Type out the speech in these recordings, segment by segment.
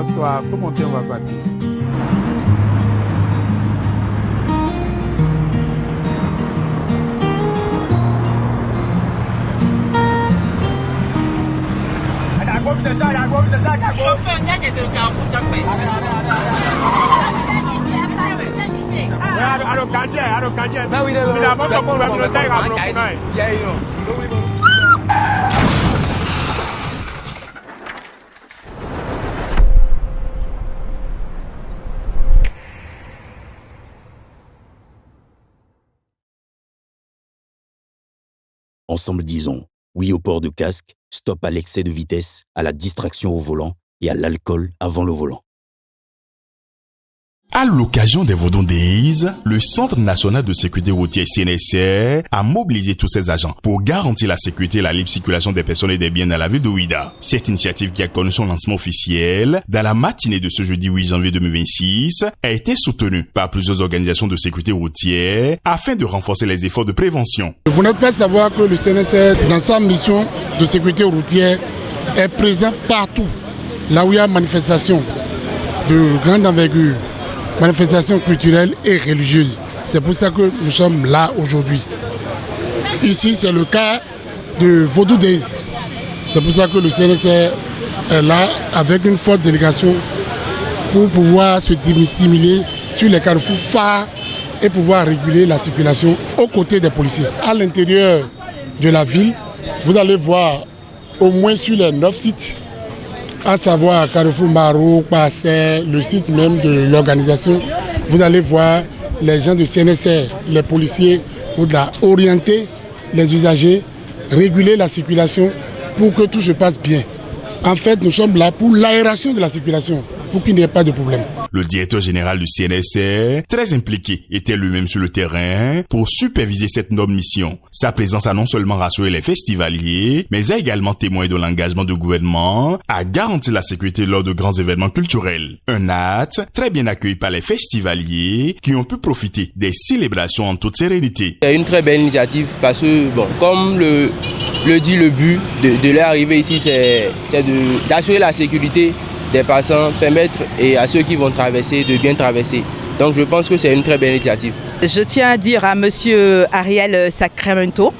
Bonsoir, faut monter, on va partir. C'est ça, chauffeur, il y a des carrefour d'après. Ensemble, disons oui au port de casque, stop à l'excès de vitesse, à la distraction au volant et à l'alcool avant le volant. À l'occasion des Vodun Days, le Centre national de sécurité routière CNSR a mobilisé tous ses agents pour garantir la sécurité et la libre circulation des personnes et des biens dans la ville de Ouidah. Cette initiative, qui a connu son lancement officiel dans la matinée de ce jeudi 8 janvier 2026, a été soutenue par plusieurs organisations de sécurité routière afin de renforcer les efforts de prévention. Vous n'êtes pas savoir que le CNSR, dans sa mission de sécurité routière, est présent partout là où il y a manifestation de grande envergure, manifestations culturelles et religieuses. C'est pour ça que nous sommes là aujourd'hui. Ici, c'est le cas de Vodun Days. C'est pour ça que le CNSR est là avec une forte délégation pour pouvoir se dissimuler sur les carrefours phares et pouvoir réguler la circulation aux côtés des policiers. À l'intérieur de la ville, vous allez voir au moins sur les 9 sites, à savoir Carrefour Maro, Passé, le site même de l'organisation, vous allez voir les gens de CNSR, les policiers, pour orienter les usagers, réguler la circulation pour que tout se passe bien. En fait, nous sommes là pour l'aération de la circulation, pour qu'il n'y ait pas de problème. Le directeur général du CNSR, très impliqué, était lui-même sur le terrain pour superviser cette noble mission. Sa présence a non seulement rassuré les festivaliers, mais a également témoigné de l'engagement du gouvernement à garantir la sécurité lors de grands événements culturels. Un acte très bien accueilli par les festivaliers qui ont pu profiter des célébrations en toute sérénité. C'est une très belle initiative parce que, bon, comme le dit le but de leur arrivée ici, c'est d'assurer la sécurité des passants, permettre à ceux qui vont traverser de bien traverser. Donc je pense que c'est une très belle initiative. Je tiens à dire à monsieur Ariel Sacramento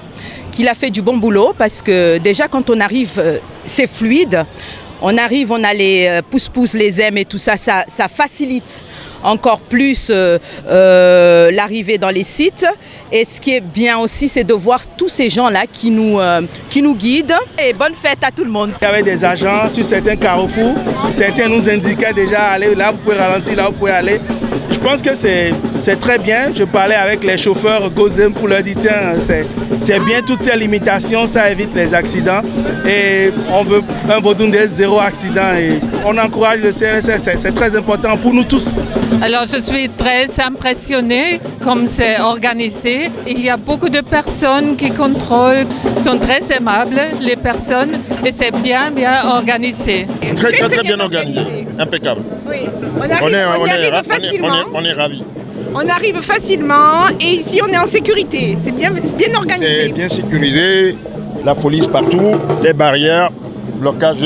qu'il a fait du bon boulot parce que déjà quand on arrive, c'est fluide. On arrive, on a les pousse-pousse, les aimes et tout ça, ça facilite encore plus l'arrivée dans les sites. Et ce qui est bien aussi, c'est de voir tous ces gens-là qui nous guident. Et bonne fête à tout le monde. Il y avait des agents sur certains carrefours. Certains nous indiquaient déjà, allez, là vous pouvez ralentir, là vous pouvez aller. Je pense que c'est très bien. Je parlais avec les chauffeurs Gozem pour leur dire, tiens, c'est bien toutes ces limitations, ça évite les accidents. Et on veut un Vodun Days zéro accident. Et on encourage le CNSR, c'est très important pour nous tous. Alors je suis très impressionnée comme c'est organisé. Il y a beaucoup de personnes qui contrôlent, sont très aimables les personnes et c'est bien organisé. C'est très bien organisé, impeccable. Oui, on arrive facilement. On est ravis. On arrive facilement et ici on est en sécurité, c'est bien organisé. C'est bien sécurisé, la police partout, les barrières. Blocage,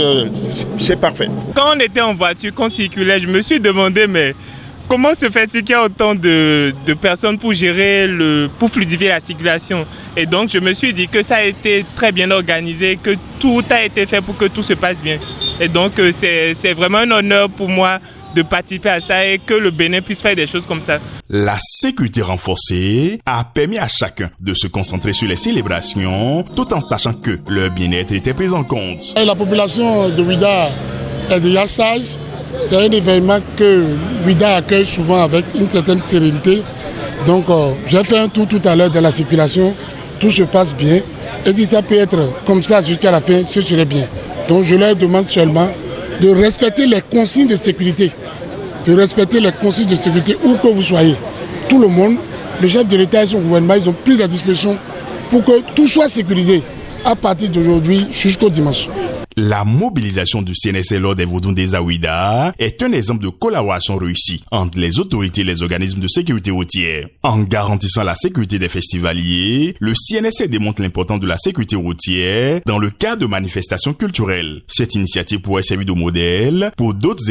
c'est parfait. Quand on était en voiture, qu'on circulait, je me suis demandé, mais comment se fait-il qu'il y a autant de personnes pour pour fluidifier la circulation? Et donc, je me suis dit que ça a été très bien organisé, que tout a été fait pour que tout se passe bien. Et donc, c'est vraiment un honneur pour moi de participer à ça et que le Bénin puisse faire des choses comme ça. La sécurité renforcée a permis à chacun de se concentrer sur les célébrations tout en sachant que leur bien-être était pris en compte. Et la population de Ouidah est déjà sage. C'est un événement que Ouidah accueille souvent avec une certaine sérénité. Donc j'ai fait un tour tout à l'heure de la circulation. Tout se passe bien. Et si ça peut être comme ça jusqu'à la fin, ce serait bien. Donc je leur demande seulement de respecter les consignes de sécurité. De respecter les consignes de sécurité où que vous soyez. Tout le monde, le chef de l'État et son gouvernement, ils ont pris la disposition pour que tout soit sécurisé à partir d'aujourd'hui jusqu'au dimanche. La mobilisation du CNSR lors des Vodun Days à Ouidah est un exemple de collaboration réussie entre les autorités et les organismes de sécurité routière. En garantissant la sécurité des festivaliers, le CNSR démontre l'importance de la sécurité routière dans le cadre de manifestations culturelles. Cette initiative pourrait servir de modèle pour d'autres événements